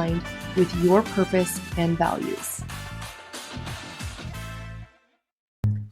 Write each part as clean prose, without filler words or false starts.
aligned with your purpose and values.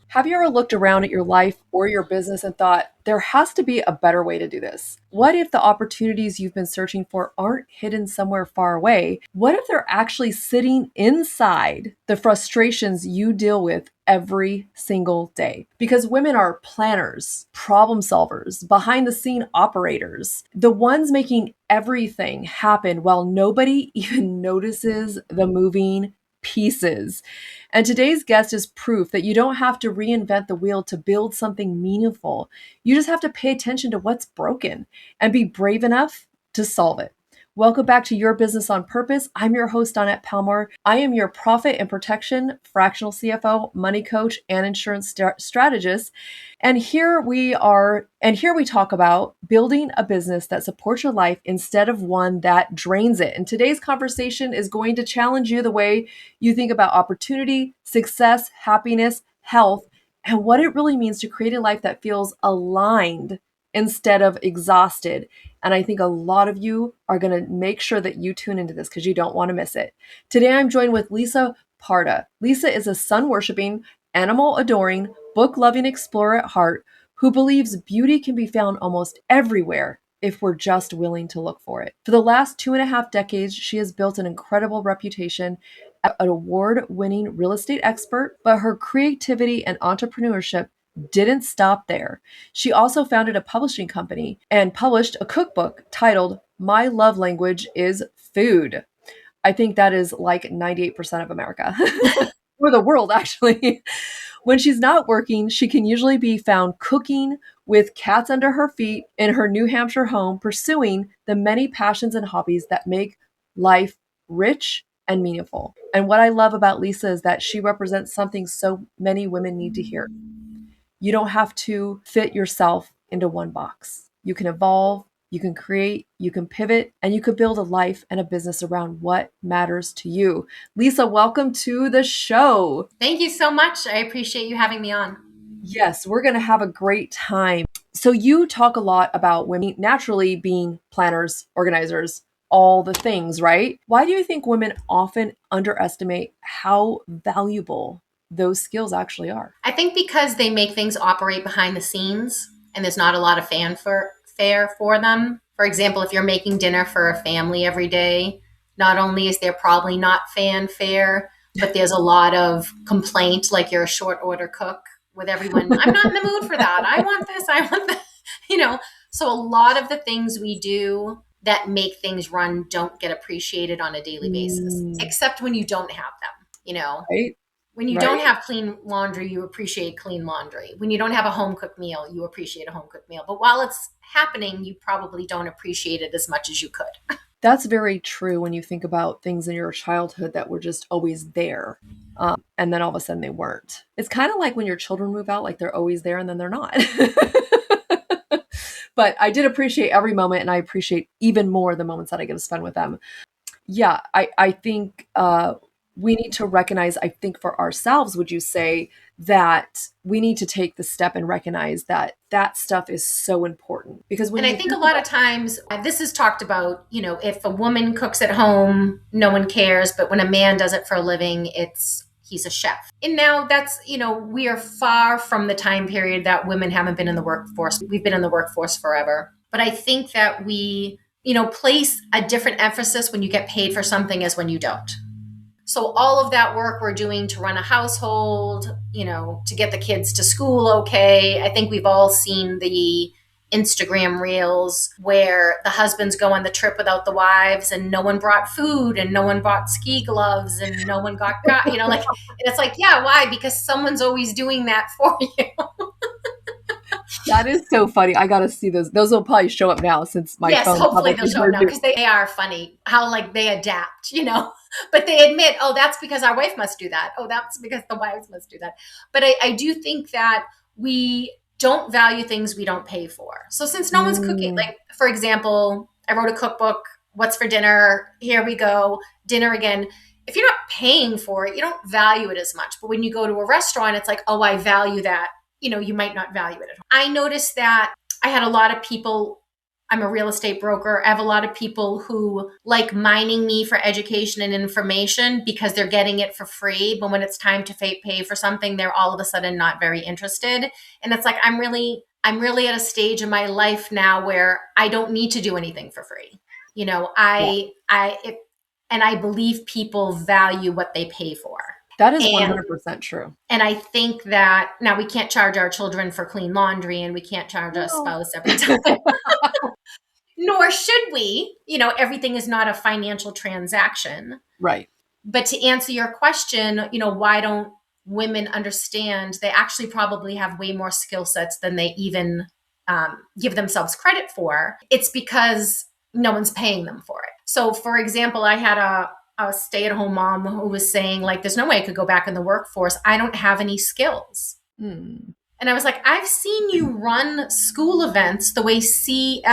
Have you ever looked around at your life or your business and thought, there has to be a better way to do this? What if the opportunities you've been searching for aren't hidden somewhere far away? What if they're actually sitting inside the frustrations you deal with every single day? Because women are planners, problem solvers, behind the scene operators, the ones making everything happen while nobody even notices the moving pieces. And today's guest is proof that you don't have to reinvent the wheel to build something meaningful. You just have to pay attention to what's broken and be brave enough to solve it. Welcome back to Your Business on Purpose. I'm your host, Dawnette Palmore. I am your profit and protection, fractional CFO, money coach, and insurance strategist. And here we talk about building a business that supports your life instead of one that drains it. And today's conversation is going to challenge you the way you think about opportunity, success, happiness, health, and what it really means to create a life that feels aligned instead of exhausted. And I think a lot of you are going to make sure that you tune into this because you don't want to miss it. Today, I'm joined with Lisa Parda. Lisa is a sun-worshiping, animal-adoring, book-loving explorer at heart who believes beauty can be found almost everywhere if we're just willing to look for it. For the last 2.5 decades, she has built an incredible reputation as an award-winning real estate expert, but her creativity and entrepreneurship didn't stop there. She also founded a publishing company and published a cookbook titled My Love Language is Food. I think that is like 98% of America, or the world, actually. When she's not working, she can usually be found cooking with cats under her feet in her New Hampshire home, pursuing the many passions and hobbies that make life rich and meaningful. And what I love about Lisa is that she represents something so many women need to hear. You don't have to fit yourself into one box. You can evolve, you can create, you can pivot, and you could build a life and a business around what matters to you. Lisa, welcome to the show. Thank you so much. I appreciate you having me on. Yes, we're going to have a great time. So you talk a lot about women naturally being planners, organizers, all the things, right? Why do you think women often underestimate how valuable those skills actually are? I think because they make things operate behind the scenes and there's not a lot of fanfare for them. For example, if you're making dinner for a family every day, not only is there probably not fanfare, but there's a lot of complaint, like you're a short order cook with everyone. I'm not in the mood for that. I want this. I want that. So a lot of the things we do that make things run don't get appreciated on a daily basis, except when you don't have them, Right? When you don't have clean laundry, you appreciate clean laundry. When you don't have a home cooked meal, you appreciate a home cooked meal. But while it's happening, you probably don't appreciate it as much as you could. That's very true when you think about things in your childhood that were just always there. And then all of a sudden they weren't. It's kind of like when your children move out, like they're always there and then they're not. But I did appreciate every moment, and I appreciate even more the moments that I get to spend with them. Yeah, I think we need to recognize, I think for ourselves, would you say that we need to take the step and recognize that that stuff is so important? Because I think a lot of times this is talked about, if a woman cooks at home, no one cares. But when a man does it for a living, he's a chef. And now that's, we are far from the time period that women haven't been in the workforce. We've been in the workforce forever. But I think that we, place a different emphasis when you get paid for something as when you don't. So all of that work we're doing to run a household, to get the kids to school okay. I think we've all seen the Instagram reels where the husbands go on the trip without the wives and no one brought food and no one bought ski gloves and no one got, and it's like, yeah, why? Because someone's always doing that for you. That is so funny. I got to see those. Those will probably show up now since my phone. Yes, hopefully they'll show up now because they are funny how they adapt, but they admit, oh, that's because our wife must do that. Oh, that's because the wives must do that. But I do think that we don't value things we don't pay for. So since no one's cooking, for example, I wrote a cookbook, what's for dinner? Here we go, dinner again. If you're not paying for it, you don't value it as much. But when you go to a restaurant, it's like, oh, I value that. You might not value it at home. I noticed that I had a lot of people I'm a real estate broker. I have a lot of people who like mining me for education and information because they're getting it for free. But when it's time to pay for something, they're all of a sudden not very interested. And it's like, I'm really at a stage in my life now where I don't need to do anything for free. You know, Yeah. and I believe people value what they pay for. That is And 100% true. and I think that now we can't charge our children for clean laundry and we can't charge our No. spouse every time. Nor should we. You know, everything is not a financial transaction. Right. But to answer your question, you know, why don't women understand they actually probably have way more skill sets than they even give themselves credit for? It's because no one's paying them for it. So, for example, I had a stay-at-home mom who was saying, like, there's no way I could go back in the workforce. I don't have any skills. Hmm. And I was like, I've seen you run school events the way CEOs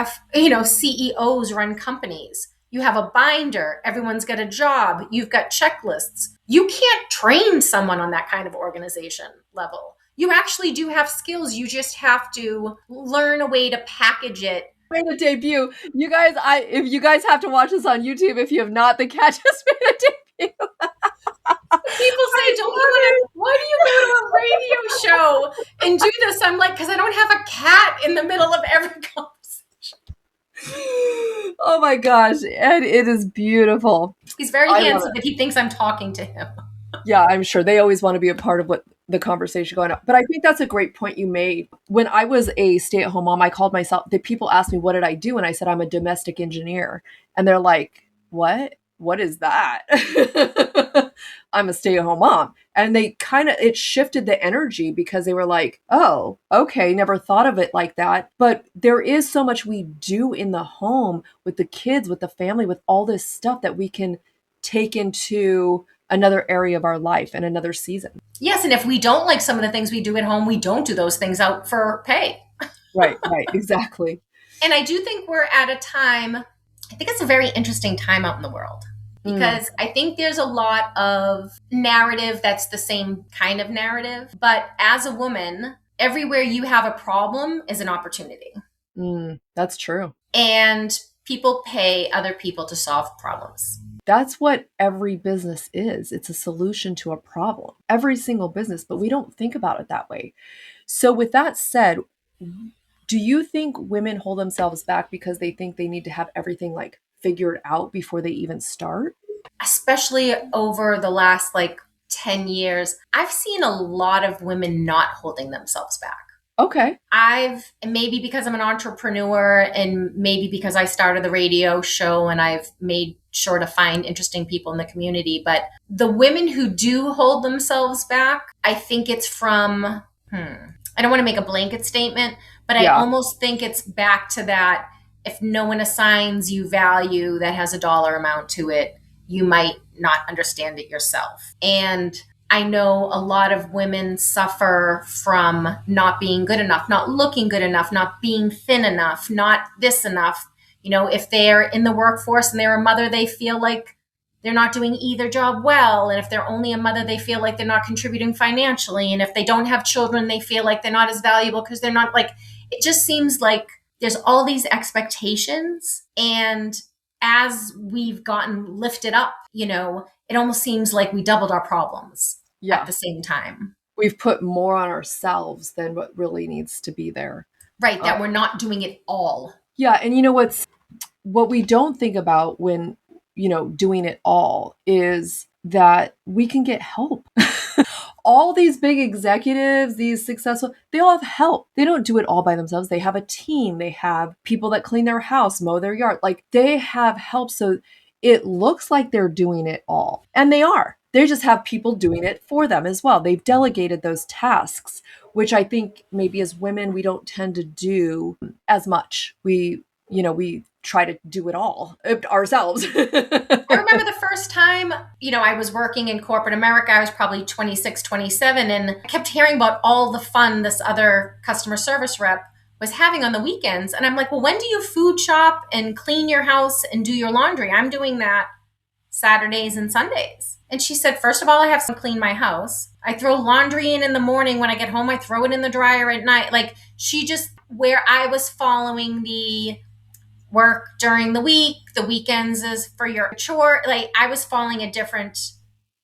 run companies. You have a binder, everyone's got a job, you've got checklists. You can't train someone on that kind of organization level. You actually do have skills. You just have to learn a way to package it. Made a debut. You guys, if you guys have to watch this on YouTube, if you have not, the cat just made a debut. People say, why do you go to a radio show and do this? I'm like, because I don't have a cat in the middle of every conversation. Oh my gosh. And it is beautiful. He's very handsome, but he thinks I'm talking to him. Yeah, I'm sure they always want to be a part of what the conversation going on. But I think that's a great point you made. When I was a stay-at-home mom, I called myself, the people asked me, what did I do? And I said, I'm a domestic engineer. And they're like, what? What is that? I'm a stay-at-home mom. And they it shifted the energy because they were like, oh, okay, never thought of it like that. But there is so much we do in the home with the kids, with the family, with all this stuff that we can take into another area of our life and another season. Yes, and if we don't like some of the things we do at home, we don't do those things out for pay. Right, exactly. And I do think we're at a time, I think it's a very interesting time out in the world because I think there's a lot of narrative that's the same kind of narrative. But as a woman, everywhere you have a problem is an opportunity. That's true. And people pay other people to solve problems. That's what every business is. It's a solution to a problem. Every single business, but we don't think about it that way. So with that said, do you think women hold themselves back because they think they need to have everything like figured out before they even start? Especially over the last 10 years, I've seen a lot of women not holding themselves back. Okay. Maybe because I'm an entrepreneur and maybe because I started the radio show and I've made sure to find interesting people in the community. But the women who do hold themselves back, I think it's from, I don't want to make a blanket statement, but I almost think it's back to that. If no one assigns you value that has a dollar amount to it, you might not understand it yourself. And I know a lot of women suffer from not being good enough, not looking good enough, not being thin enough, not this enough. You know, if they're in the workforce and they're a mother, they feel like they're not doing either job well. And if they're only a mother, they feel like they're not contributing financially. And if they don't have children, they feel like they're not as valuable because they're not it just seems like there's all these expectations. And as we've gotten lifted up, it almost seems like we doubled our problems at the same time. We've put more on ourselves than what really needs to be there. Right, that we're not doing it all. Yeah, and what we don't think about when, doing it all is that we can get help. All these big executives, these successful, they all have help. They don't do it all by themselves. They have a team. They have people that clean their house, mow their yard. They have help. So it looks like they're doing it all. And they are. They just have people doing it for them as well. They've delegated those tasks, which I think maybe as women, we don't tend to do as much. We try to do it all ourselves. I remember the first time, I was working in corporate America. I was probably 26, 27, and I kept hearing about all the fun this other customer service rep was having on the weekends. And I'm like, well, when do you food shop and clean your house and do your laundry? I'm doing that Saturdays and Sundays. And she said, first of all, I have to clean my house. I throw laundry in the morning. When I get home, I throw it in the dryer at night. Where I was following the work during the week, the weekends is for your chore. Like I was following a different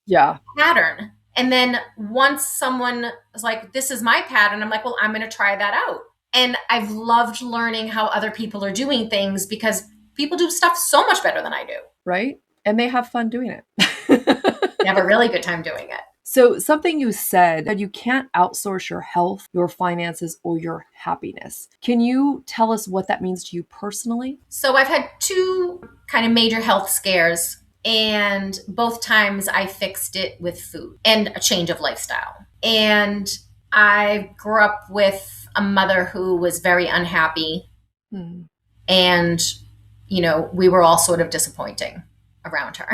Yeah. pattern. And then once someone was like, this is my pattern, I'm like, well, I'm going to try that out. And I've loved learning how other people are doing things because people do stuff so much better than I do. Right. And they have fun doing it. They have a really good time doing it. So, something you said that you can't outsource your health, your finances, or your happiness. Can you tell us what that means to you personally? So I've had two kind of major health scares, and both times I fixed it with food and a change of lifestyle. And I grew up with a mother who was very unhappy, Hmm. and we were all sort of disappointing around her.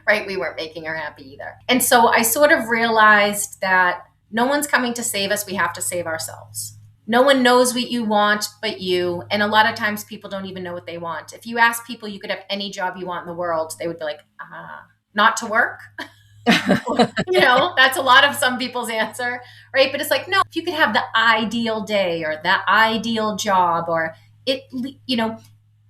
Right? We weren't making her happy either. And so I sort of realized that no one's coming to save us. We have to save ourselves. No one knows what you want but you. And a lot of times people don't even know what they want. If you ask people you could have any job you want in the world, they would be like, not to work. That's a lot of some people's answer, right? But it's like, no, if you could have the ideal day or the ideal job or it,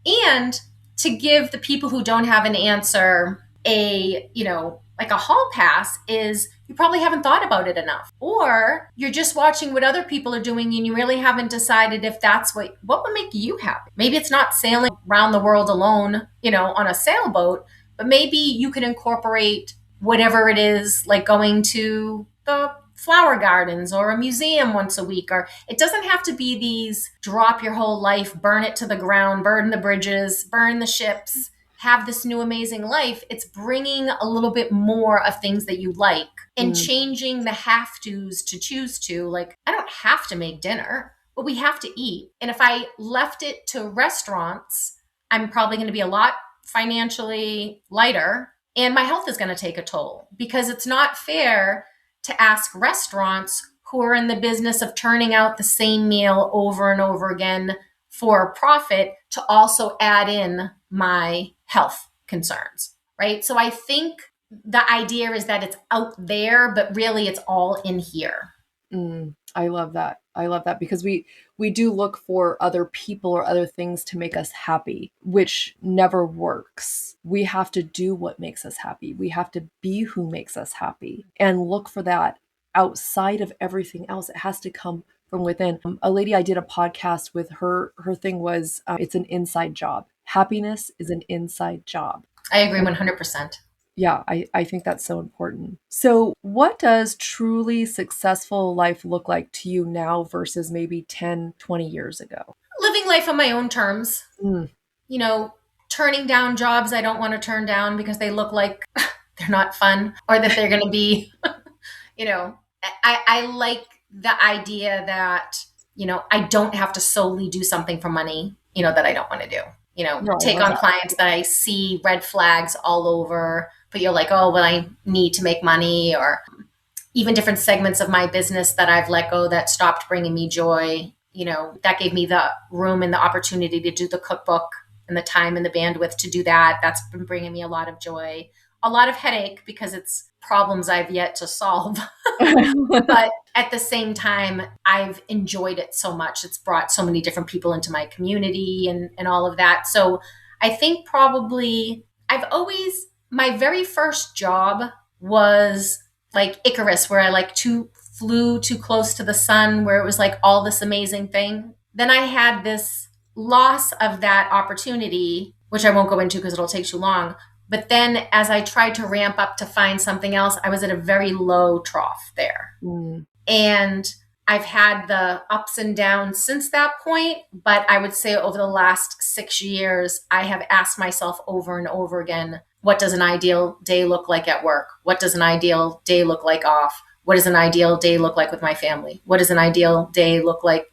and to give the people who don't have an answer like a hall pass is you probably haven't thought about it enough. Or you're just watching what other people are doing and you really haven't decided if that's what would make you happy. Maybe it's not sailing around the world alone, on a sailboat, but maybe you could incorporate whatever it is, like going to the flower gardens or a museum once a week. Or it doesn't have to be these drop your whole life, burn it to the ground, burn the bridges, burn the ships, have this new amazing life. It's bringing a little bit more of things that you like and changing the have tos to choose to. Like, I don't have to make dinner, but we have to eat. And if I left it to restaurants, I'm probably going to be a lot financially lighter and my health is going to take a toll because it's not fair to ask restaurants who are in the business of turning out the same meal over and over again for a profit to also add in my health concerns, right? So I think the idea is that it's out there, but really it's all in here. I love that. I love that because we do look for other people or other things to make us happy, which never works. We have to do what makes us happy. We have to be who makes us happy and look for that outside of everything else. It has to come from within. A lady I did a podcast with, her thing was it's an inside job. Happiness is an inside job. I agree 100%. Yeah, I think that's so important. So, what does truly successful life look like to you now versus maybe 10, 20 years ago? Living life on my own terms, Mm. Turning down jobs I don't want to turn down because they look like they're not fun or that they're going to be, I like the idea that, I don't have to solely do something for money, that I don't want to do. No, I Take love on that. clients that I see red flags all over, but you're like, oh, well, I need to make money, or even different segments of my business that I've let go that stopped bringing me joy. That gave me the room and the opportunity to do the cookbook and the time and the bandwidth to do that. That's been bringing me a lot of joy, a lot of headache because it's problems I've yet to solve. But at the same time, I've enjoyed it so much. It's brought so many different people into my community and all of that. So I think probably my very first job was like Icarus, where I flew too close to the sun, where it was like all this amazing thing. Then I had this loss of that opportunity, which I won't go into because it'll take too long. But then as I tried to ramp up to find something else, I was at a very low trough there. Mm. And I've had the ups and downs since that point. But I would say over the last 6 years, I have asked myself over and over again, what does an ideal day look like at work? What does an ideal day look like off? What does an ideal day look like with my family? What does an ideal day look like,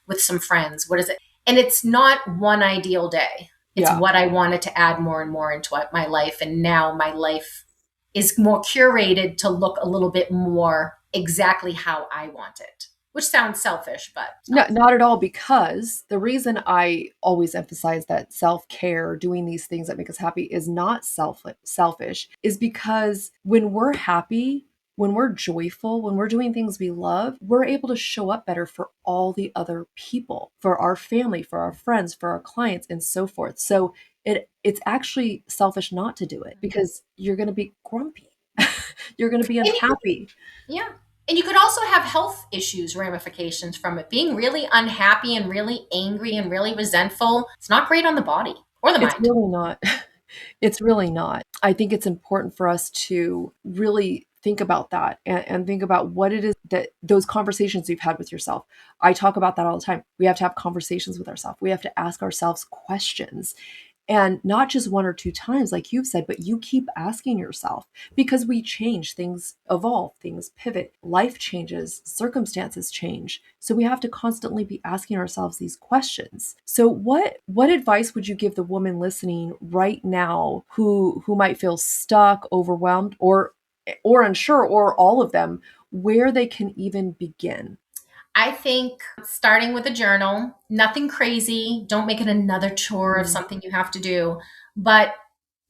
with some friends? What is it? And it's not one ideal day. It's Yeah. what I wanted to add more and more into my life. And now my life is more curated to look a little bit more exactly how I want it, which sounds selfish, but No, not at all, because the reason I always emphasize that self-care, doing these things that make us happy is not selfish, is because when we're happy, when we're joyful, when we're doing things we love, we're able to show up better for all the other people, for our family, for our friends, for our clients, and so forth. So it's actually selfish not to do it because you're going to be grumpy. You're going to be And you could, unhappy. yeah. And you could also have health issues, ramifications from it. Being really unhappy and really angry and really resentful, it's not great on the body or the It's mind. really not. It's really not. I think it's important for us to really think about that and think about what it is that those conversations you've had with yourself. I talk about that all the time. We have to have conversations with ourselves. We have to ask ourselves questions. And not just one or two times, like you've said, but you keep asking yourself because we change, things evolve, things pivot, life changes, circumstances change. So we have to constantly be asking ourselves these questions. So what advice would you give the woman listening right now who might feel stuck, overwhelmed, or unsure, or all of them, where they can even begin? I think starting with a journal, nothing crazy. Don't make it another chore of Mm. something you have to do. But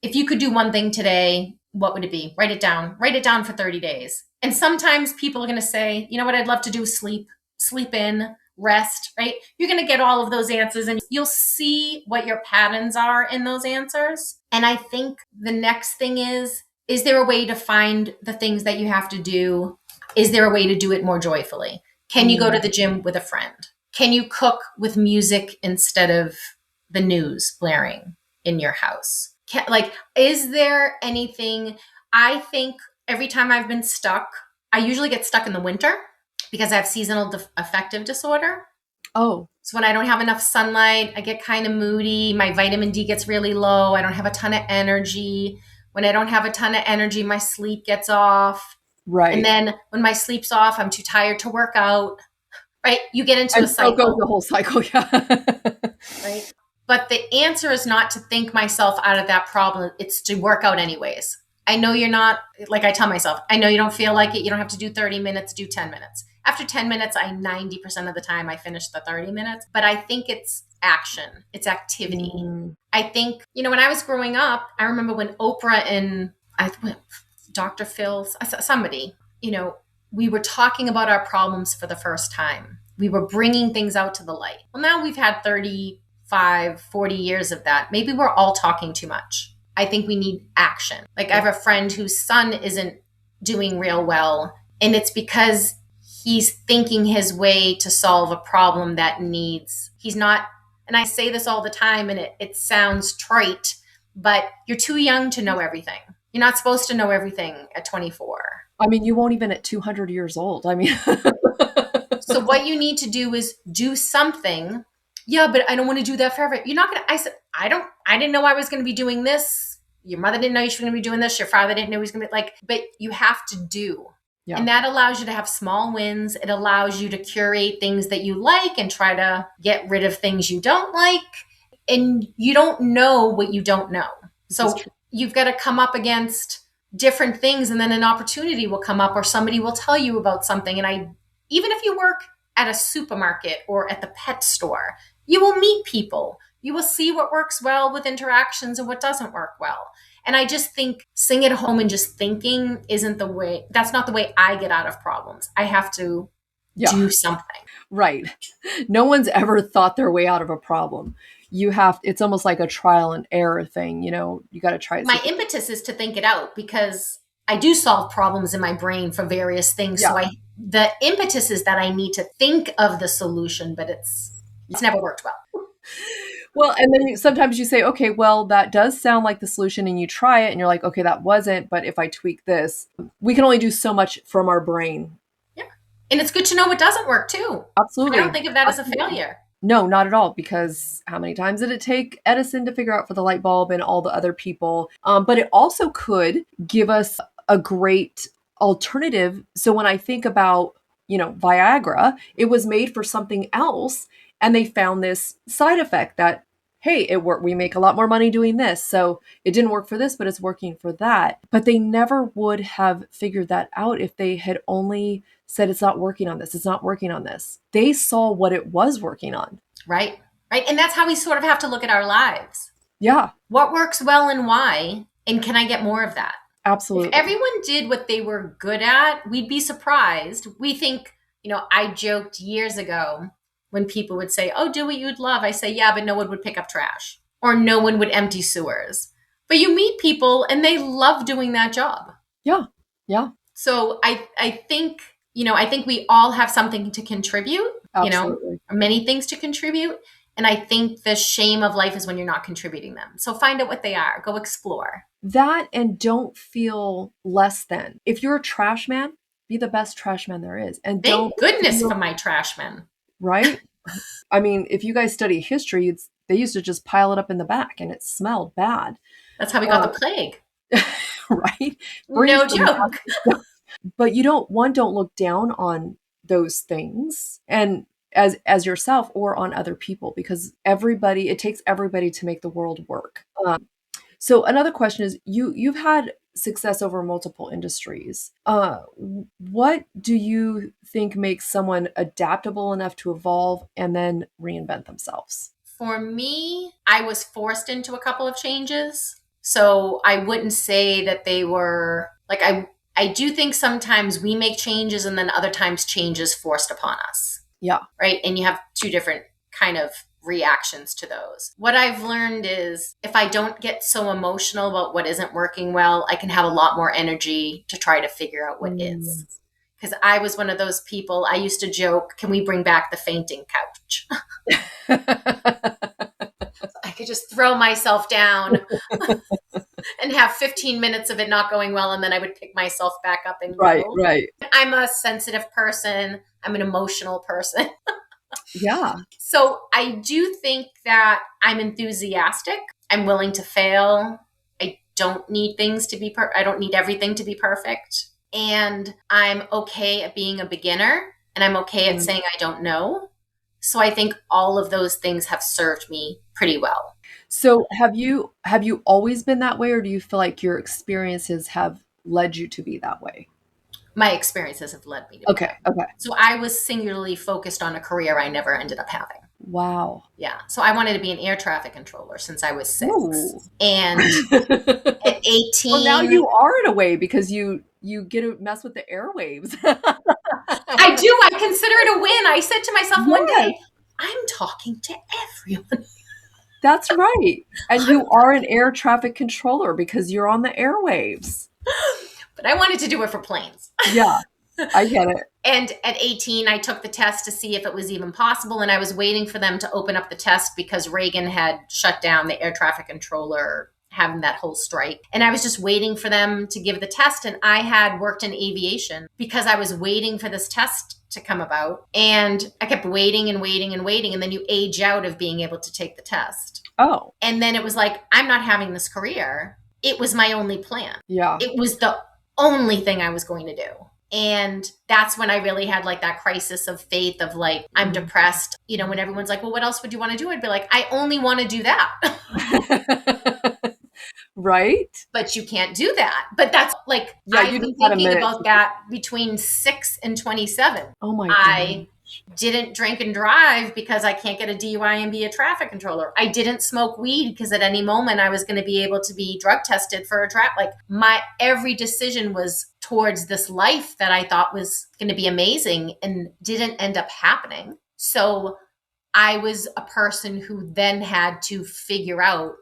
if you could do one thing today, what would it be? Write it down. Write it down for 30 days. And sometimes people are going to say, you know what, I'd love to do is sleep in, rest, right? You're going to get all of those answers and you'll see what your patterns are in those answers. And I think the next thing is there a way to find the things that you have to do? Is there a way to do it more joyfully? Can you go to Mm. the gym with a friend? Can you cook with music instead of the news blaring in your house? Like, is there anything? I think every time I've been stuck, I usually get stuck in the winter because I have seasonal affective disorder. Oh, So when I don't have enough sunlight, I get kind of moody. My vitamin D gets really low. I don't have a ton of energy. When I don't have a ton of energy, my sleep gets off. And right. then when my sleep's off, I'm too tired to work out, right? You get into a And so goes cycle, the whole cycle. Yeah. right? But the answer is not to think myself out of that problem. It's to work out anyways. I know you're not, like I tell myself, I know you don't feel like it. You don't have to do 30 minutes, do 10 minutes. After 10 minutes, 90% of the time I finish the 30 minutes. But I think it's action, it's activity. Mm. I think, when I was growing up, I remember when Oprah and Dr. Phil, somebody, we were talking about our problems for the first time. We were bringing things out to the light. Well, now we've had 35, 40 years of that. Maybe we're all talking too much. I think we need action. Like I have a friend whose son isn't doing real well, and it's because he's thinking his way to solve a problem that he's not, and I say this all the time and it sounds trite, but you're too young to know everything. You're not supposed to know everything at 24. I mean, you won't even at 200 years old. I mean, So what you need to do is do something. Yeah, but I don't want to do that forever. You're not going to, I said, I didn't know I was going to be doing this. Your mother didn't know you were going to be doing this. Your father didn't know he was going to be but you have to do. yeah. And that allows you to have small wins. It allows you to curate things that you like and try to get rid of things you don't like. And you don't know what you don't know. This is So true. you've got to come up against different things, and then an opportunity will come up or somebody will tell you about something. And even if you work at a supermarket or at the pet store, you will meet people. You will see what works well with interactions and what doesn't work well. And I just think sitting at home and just thinking isn't the way, that's not the way I get out of problems. I have to Yeah, do something. right. No one's ever thought their way out of a problem. It's almost like a trial and error thing. You got to try it. My impetus is to think it out because I do solve problems in my brain for various things. Yeah. So the impetus is that I need to think of the solution, but it's never worked well. Well, and then sometimes you say, okay, well, that does sound like the solution, and you try it, and you're like, okay, that wasn't, but if I tweak this, we can only do so much from our brain. Yeah. And it's good to know what doesn't work too. I don't Absolutely. think of that as a Absolutely. failure. No, not at all, because how many times did it take Edison to figure out for the light bulb and all the other people? But it also could give us a great alternative. So when I think about, Viagra, it was made for something else, and they found this side effect that, hey, it worked. We make a lot more money doing this. So it didn't work for this, but it's working for that. But they never would have figured that out if they had only said it's not working on this. It's not working on this. They saw what it was working on. Right. Right. And that's how we sort of have to look at our lives. Yeah, What works well and why? And can I get more of that? If Absolutely. everyone did what they were good at, we'd be surprised. We think, I joked years ago when people would say, "Oh, do what you'd love." I say, "Yeah, but no one would pick up trash or no one would empty sewers." But you meet people and they love doing that job. Yeah. Yeah. So I think we all have something to contribute, Absolutely. or many things to contribute. And I think the shame of life is when you're not contributing them. So find out what they are. Go explore. That, and don't feel less than. If you're a trash man, be the best trash man there is. And don't Thank goodness feel for my trash men. right. I mean, if you guys study history, they used to just pile it up in the back and it smelled bad. That's how we got the plague. Right? Brings No joke. but you don't look down on those things and as yourself or on other people, because it takes everybody to make the world work. So another question is, you've had success over multiple industries. What do you think makes someone adaptable enough to evolve and then reinvent themselves? For me, I was forced into a couple of changes. So I wouldn't say that they were like I do think sometimes we make changes and then other times change is forced upon us. Yeah. Right? And you have two different kind of reactions to those. What I've learned is if I don't get so emotional about what isn't working well, I can have a lot more energy to try to figure out what is. Because I was one of those people, I used to joke, can we bring back the fainting couch? I could just throw myself down and have 15 minutes of it not going well, and then I would pick myself back up and Right, go. right. I'm a sensitive person. I'm an emotional person. Yeah. So I do think that I'm enthusiastic. I'm willing to fail. I don't need things to be I don't need everything to be perfect. And I'm okay at being a beginner, and I'm okay at saying I don't know. So I think all of those things have served me pretty well. So have you always been that way, or do you feel like your experiences have led you to be that way? My experiences have led me to be Okay, that. okay. So I was singularly focused on a career I never ended up having. Wow. Yeah. So I wanted to be an air traffic controller since I was 6. Ooh. And at 18, Well, now you are in a way, because you get to mess with the airwaves. I do. I consider it a win. I said to myself one Yes. day, I'm talking to everyone. That's right. And you are an air traffic controller because you're on the airwaves. But I wanted to do it for planes. Yeah, I get it. And at 18, I took the test to see if it was even possible. And I was waiting for them to open up the test because Reagan had shut down the air traffic controller, having that whole strike. And I was just waiting for them to give the test. And I had worked in aviation because I was waiting for this test to come about. And I kept waiting and waiting and waiting. And then you age out of being able to take the test. Oh, And then it was like, I'm not having this career. It was my only plan. yeah. It was the only thing I was going to do. And that's when I really had like that crisis of faith of like, I'm depressed. When everyone's like, well, what else would you want to do? I'd be like, I only want to do that. Right? But you can't do that. But that's like, Yeah, I've you been just had a thinking minute about to- that between 6 and 27. Oh my I God. didn't drink and drive because I can't get a DUI and be a traffic controller. I didn't smoke weed because at any moment I was going to be able to be drug tested for a trap. Like my every decision was towards this life that I thought was going to be amazing and didn't end up happening. So I was a person who then had to figure out,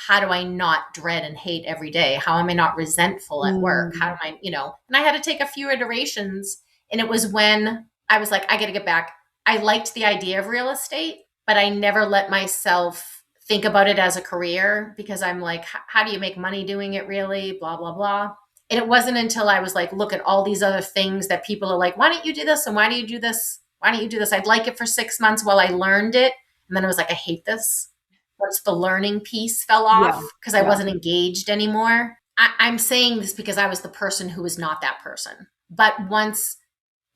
how do I not dread and hate every day? How am I not resentful at work? How do I, and I had to take a few iterations. And it was when I was like, I got to get back. I liked the idea of real estate, but I never let myself think about it as a career because I'm like, how do you make money doing it really? Blah, blah, blah. And it wasn't until I was like, look at all these other things that people are like, why don't you do this? And why do you do this? Why don't you do this? I'd like it for 6 months while I learned it. And then I was like, I hate this. Once the learning piece fell off because I wasn't engaged anymore. I'm saying this because I was the person who was not that person. But once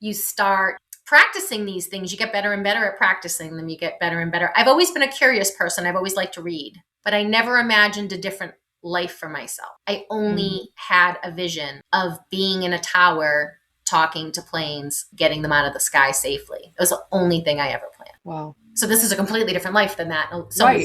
you start practicing these things, you get better and better at practicing them. You get better and better. I've always been a curious person. I've always liked to read, but I never imagined a different life for myself. I only had a vision of being in a tower, talking to planes, getting them out of the sky safely. It was the only thing I ever planned. Wow. So this is a completely different life than that. So Right.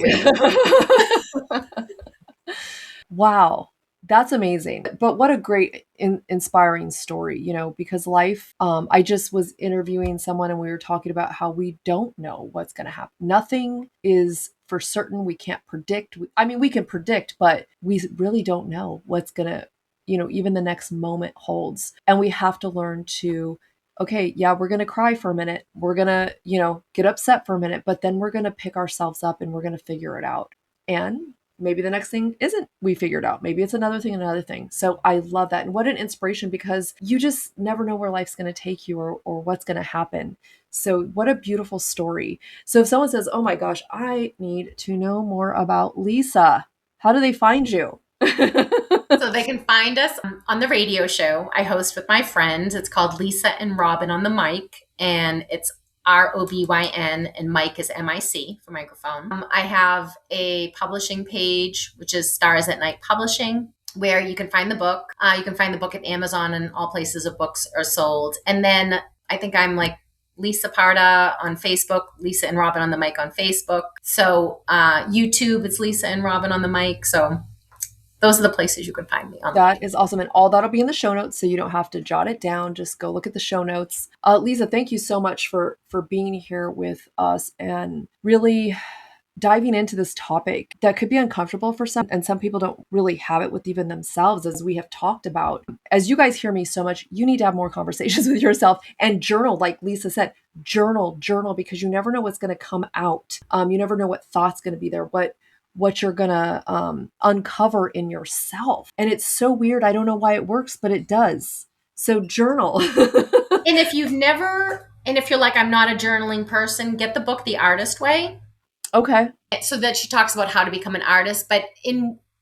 Wow. That's amazing. But what a great, inspiring story, because life, I just was interviewing someone and we were talking about how we don't know what's going to happen. Nothing is for certain. We can't predict. I mean, we can predict, but we really don't know what's going to, even the next moment holds. And we have to learn to, okay, yeah, we're going to cry for a minute. We're going to, get upset for a minute, but then we're going to pick ourselves up and we're going to figure it out. And maybe the next thing isn't we figured out. Maybe it's another thing, another thing. So I love that. And what an inspiration, because you just never know where life's going to take you or what's going to happen. So what a beautiful story. So if someone says, oh my gosh, I need to know more about Lisa, how do they find you? So they can find us on the radio show I host with my friends. It's called Lisa and Robin on the Mic, and it's ROBYN, and Mike is MIC for microphone. I have a publishing page, which is Stars at Night Publishing, where you can find the book. You can find the book at Amazon and all places of books are sold. And then I think I'm like Lisa Parda on Facebook, Lisa and Robin on the Mic on Facebook. So YouTube, it's Lisa and Robin on the Mic. So those are the places you can find me on. That is awesome. And all that'll be in the show notes, so you don't have to jot it down. Just go look at the show notes. Lisa, thank you so much for being here with us and really diving into this topic that could be uncomfortable for some, and some people don't really have it with even themselves, as we have talked about. As you guys hear me so much, you need to have more conversations with yourself and journal. Like Lisa said, journal, because you never know what's going to come out. You never know what thought's going to be there, what you're going to uncover in yourself. And it's so weird. I don't know why it works, but it does. So journal. And if you're like, I'm not a journaling person, get the book, The Artist Way. Okay. So that she talks about how to become an artist, but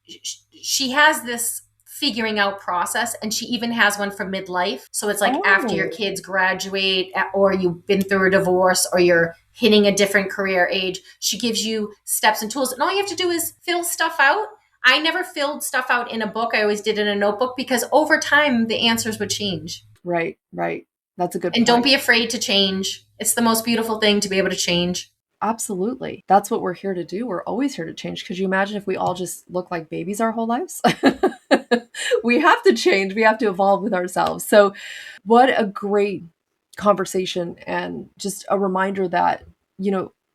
she has this figuring out process, and she even has one for midlife. So it's like after your kids graduate, or you've been through a divorce, or you're hitting a different career age, she gives you steps and tools, and all you have to do is fill stuff out. I never filled stuff out in a book. I always did it in a notebook, because over time the answers would change. Right. That's a good point. And don't be afraid to change. It's the most beautiful thing to be able to change. Absolutely. That's what we're here to do. We're always here to change. Could you imagine if we all just look like babies our whole lives? We have to change. We have to evolve with ourselves. So what a great conversation, and just a reminder that,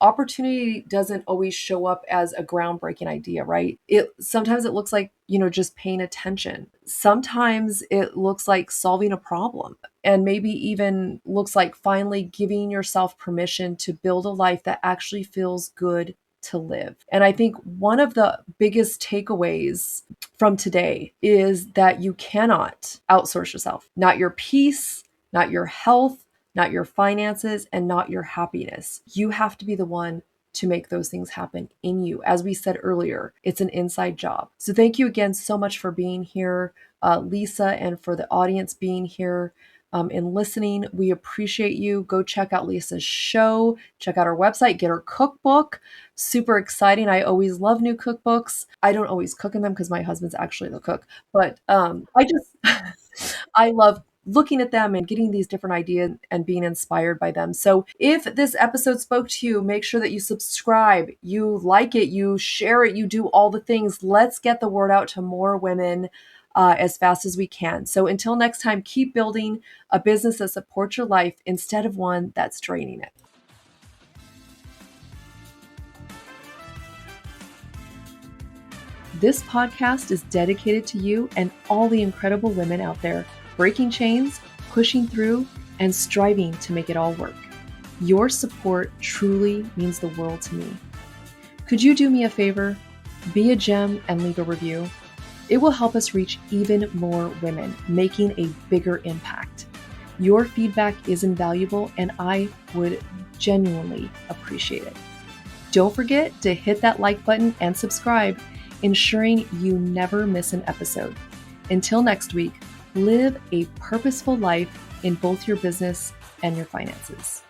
opportunity doesn't always show up as a groundbreaking idea, right? Sometimes it looks like, just paying attention. Sometimes it looks like solving a problem, and maybe even looks like finally giving yourself permission to build a life that actually feels good to live. And I think one of the biggest takeaways from today is that you cannot outsource yourself, not your peace, not your health, not your finances, and not your happiness. You have to be the one to make those things happen in you. As we said earlier, it's an inside job. So thank you again so much for being here, Lisa, and for the audience being here and listening. We appreciate you. Go check out Lisa's show, check out her website, get her cookbook. Super exciting. I always love new cookbooks. I don't always cook in them because my husband's actually the cook, but I love looking at them and getting these different ideas and being inspired by them. So if this episode spoke to you, make sure that you subscribe, you like it, you share it, you do all the things. Let's get the word out to more women as fast as we can. So until next time, keep building a business that supports your life instead of one that's draining it. This podcast is dedicated to you and all the incredible women out there breaking chains, pushing through, and striving to make it all work. Your support truly means the world to me. Could you do me a favor? Be a gem and leave a review. It will help us reach even more women, making a bigger impact. Your feedback is invaluable, and I would genuinely appreciate it. Don't forget to hit that like button and subscribe, ensuring you never miss an episode. Until next week, live a purposeful life in both your business and your finances.